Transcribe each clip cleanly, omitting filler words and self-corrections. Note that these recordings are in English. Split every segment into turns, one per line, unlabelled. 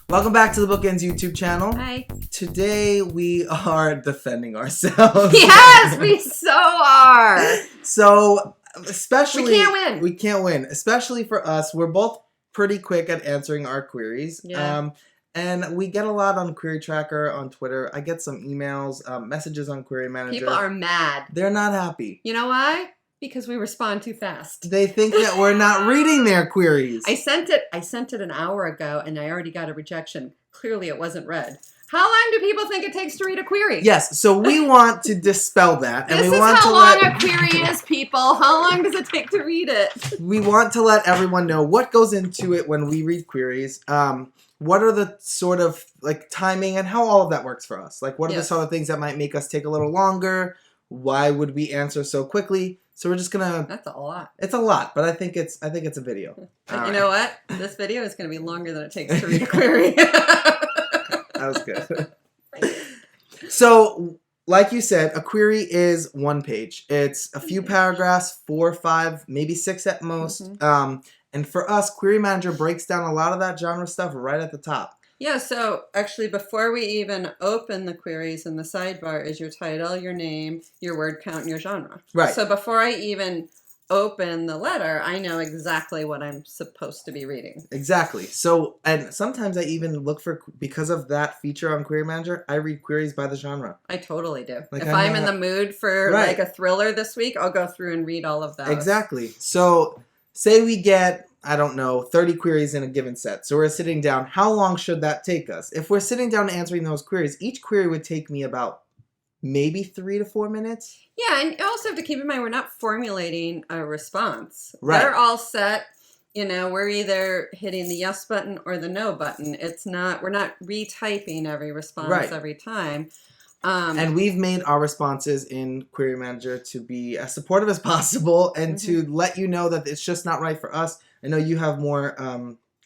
Welcome back to the BookEnds YouTube channel.
Hi.
Today we are defending ourselves.
Yes, we so are.
So, especially...
We can't win.
Especially for us. We're both pretty quick at answering our queries.
Yeah.
And we get a lot on Query Tracker on Twitter. I get some emails, messages on Query Manager.
People are mad.
They're not happy.
You know why? Because we respond too fast.
They think that we're not reading their queries.
I sent it an hour ago and I already got a rejection. Clearly it wasn't read. How long do people think it takes to read a query?
Yes, so we want to dispel that.
This
and we
is
want
how
to
long a query is, people. How long does it take to read it?
We want to let everyone know what goes into it when we read queries. What are the sort of like timing and how all of that works for us? Like what are the sort of things that might make us take a little longer? Why would we answer so quickly? So we're just gonna...
That's a lot.
It's a lot, but I think it's a video.
But you know what? This video is going to be longer than it takes to read a query.
That was good. So, like you said, a query is one page. It's a few paragraphs, 4 or 5, maybe 6 at most. And for us, Query Manager breaks down a lot of that genre stuff right at the top.
Yeah, so actually before we even open the queries in the sidebar is your title, your name, your word count, and your genre.
Right.
So before I even open the letter, I know exactly what I'm supposed to be reading. Exactly.
So, and sometimes I even look for, because of that feature on Query Manager, I read queries by the genre.
I totally do.
Like
if I'm in the mood for like a thriller this week, I'll go through and read all of those.
Exactly. So, say we get... I don't know, 30 queries in a given set. So we're sitting down. How long should that take us? If we're sitting down answering those queries, each query would take me about maybe 3 to 4 minutes.
Yeah, and you also have to keep in mind we're not formulating a response.
Right.
They're all set. You know, we're either hitting the yes button or the no button. It's not, we're not retyping every response every time.
And we've made our responses in Query Manager to be as supportive as possible and to let you know that it's just not right for us. I know you have more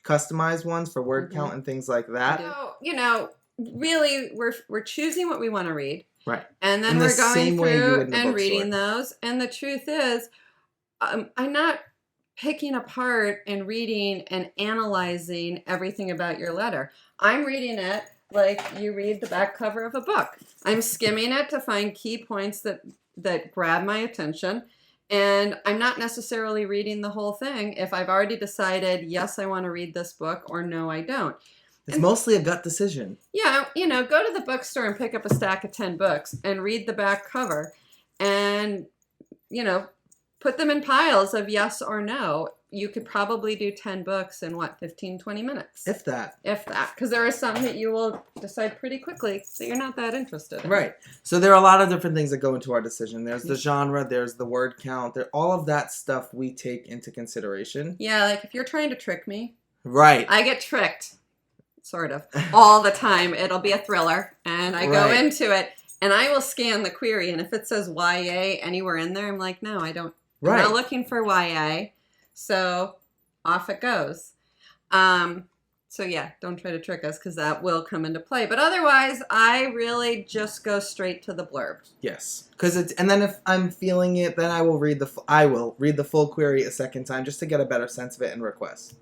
customized ones for word count and things like that.
So, you know, really, we're choosing what we want to read.
Right.
And then we're going through and reading those. And the truth is, I'm not picking apart and reading and analyzing everything about your letter. I'm reading it like you read the back cover of a book. I'm skimming it to find key points that grab my attention. And I'm not necessarily reading the whole thing if I've already decided, yes, I want to read this book, or no, I don't.
It's mostly a gut decision.
Yeah, you know, go to the bookstore and pick up a stack of 10 books and read the back cover and, you know, put them in piles of yes or no. You could probably do 10 books in, what, 15, 20 minutes?
If that.
If that. Because there are some that you will decide pretty quickly that you're not that interested in.
Right. So there are a lot of different things that go into our decision. There's the genre, there's the word count, all of that stuff we take into consideration.
Yeah, like if you're trying to trick me.
Right.
I get tricked, sort of, all the time. It'll be a thriller, and I go into it, and I will scan the query, and if it says YA anywhere in there, I'm like, no, I don't. I'm not looking for YA. So off it goes. So yeah, don't try to trick us because that will come into play. But otherwise, I really just go straight to the blurb.
Yes, because and then if I'm feeling it, then I will read the full query a second time just to get a better sense of it and request.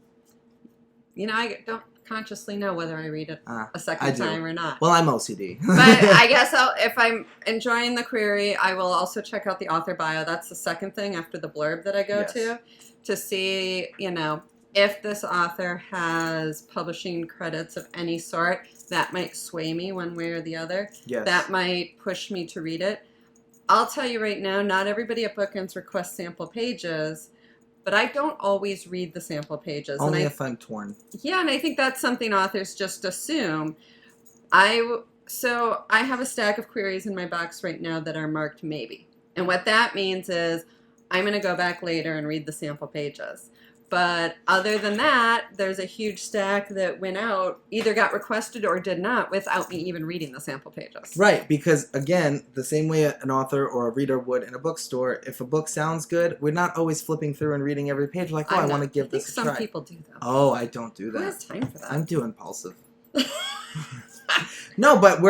You know, I don't consciously know whether I read it a second time or not.
Well, I'm OCD.
But I guess if I'm enjoying the query, I will also check out the author bio. That's the second thing after the blurb that I go to see, you know, if this author has publishing credits of any sort. That might sway me one way or the other.
Yes.
That might push me to read it. I'll tell you right now, not everybody at BookEnds requests sample pages, but I don't always read the sample pages.
Only if I'm torn.
Yeah, and I think that's something authors just assume. So I have a stack of queries in my box right now that are marked maybe. And what that means is I'm going to go back later and read the sample pages. But other than that, there's a huge stack that went out, either got requested or did not, without me even reading the sample pages.
Right, because again, the same way an author or a reader would in a bookstore, if a book sounds good, we're not always flipping through and reading every page like, oh, I want to give this a try.
Some people do that.
Oh, I don't do that.
Who has time for that?
I'm too impulsive. No, but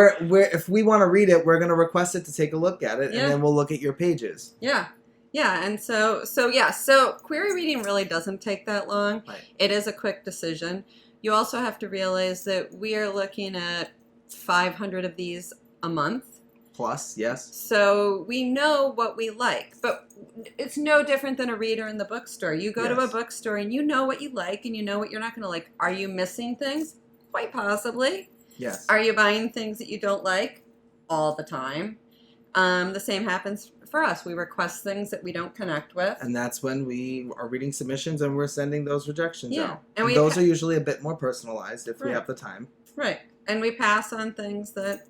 if we want to read it, we're going to request it to take a look at it, and then we'll look at your pages.
Yeah. Yeah, and so query reading really doesn't take that long.
Right.
It is a quick decision. you also have to realize that we are looking at 500 of these a month.
Plus, yes.
So we know what we like, but it's no different than a reader in the bookstore. You go to a bookstore and you know what you like and you know what you're not going to like. Are you missing things? Quite possibly.
Yes.
Are you buying things that you don't like? All the time. The same happens for us. We request things that we don't connect with.
And that's when we are reading submissions and we're sending those rejections out. And
those
are usually a bit more personalized if we have the time.
Right. And we pass on things that,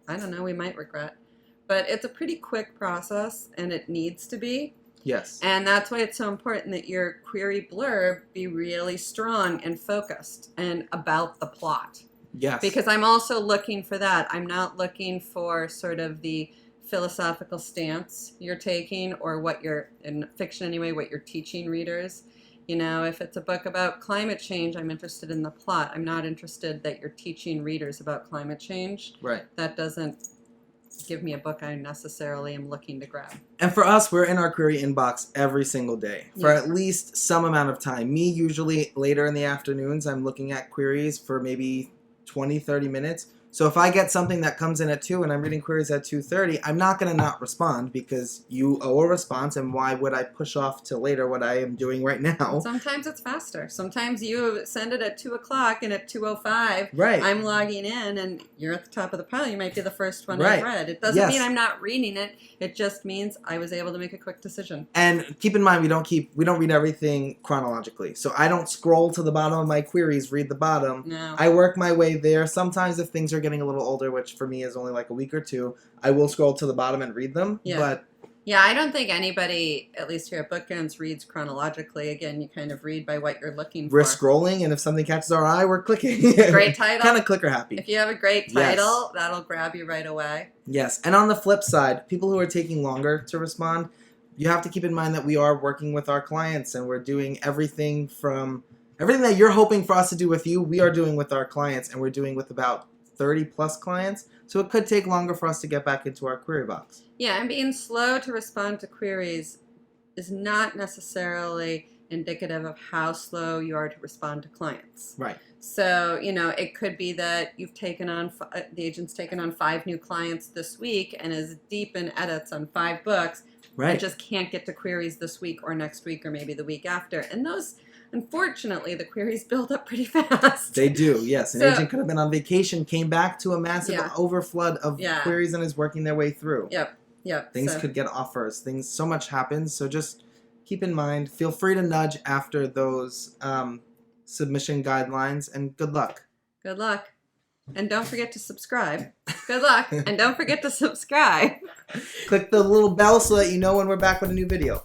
I don't know, we might regret. But it's a pretty quick process, and it needs to be.
Yes.
And that's why it's so important that your query blurb be really strong and focused and about the plot.
Yes.
Because I'm also looking for that. I'm not looking for sort of the philosophical stance you're taking, or what you're, in fiction anyway, what you're teaching readers. You know, if it's a book about climate change, I'm interested in the plot. I'm not interested that you're teaching readers about climate change.
Right.
That doesn't give me a book I necessarily am looking to grab.
And for us, we're in our query inbox every single day for at least some amount of time. Me, usually later in the afternoons, I'm looking at queries for maybe 20, 30 minutes. So if I get something that comes in at 2 and I'm reading queries at 2:30, I'm not going to not respond because you owe a response, and why would I push off to later what I am doing right now?
Sometimes it's faster. Sometimes you send it at 2 o'clock and at 2:05, I'm logging in and you're at the top of the pile. You might be the first one I've read. It doesn't mean I'm not reading it. It just means I was able to make a quick decision.
And keep in mind, we don't read everything chronologically. So I don't scroll to the bottom of my queries, read the bottom.
No.
I work my way there. Sometimes if things are getting a little older, which for me is only like a week or two, I will scroll to the bottom and read them.
Yeah.
But
I don't think anybody, at least here at BookEnds, reads chronologically. Again, you kind of read by what you're looking for.
We're scrolling, and if something catches our eye, we're clicking.
Great title.
Kind of clicker happy.
If you have a great title, that'll grab you right away. Yes.
And on the flip side, people who are taking longer to respond, you have to keep in mind that we are working with our clients, and we're doing everything that you're hoping for us to do with you, we are doing with our clients, and we're doing with about 30 plus clients. So it could take longer for us to get back into our query box. Yeah,
and being slow to respond to queries is not necessarily indicative of how slow you are to respond to clients.
Right.
So, it could be that you've taken on, the agent's taken on 5 new clients this week and is deep in edits on 5 books.
Right.
And just can't get to queries this week or next week or maybe the week after. And those, unfortunately, the queries build up pretty fast.
They do, yes. An agent could have been on vacation, came back to a massive overflood of queries and is working their way through.
Yep.
Things could get offers. So much happens. So just keep in mind, feel free to nudge after those submission guidelines, and good luck.
Good luck. And don't forget to subscribe. Good luck. And don't forget to subscribe.
Click the little bell so that you know when we're back with a new video.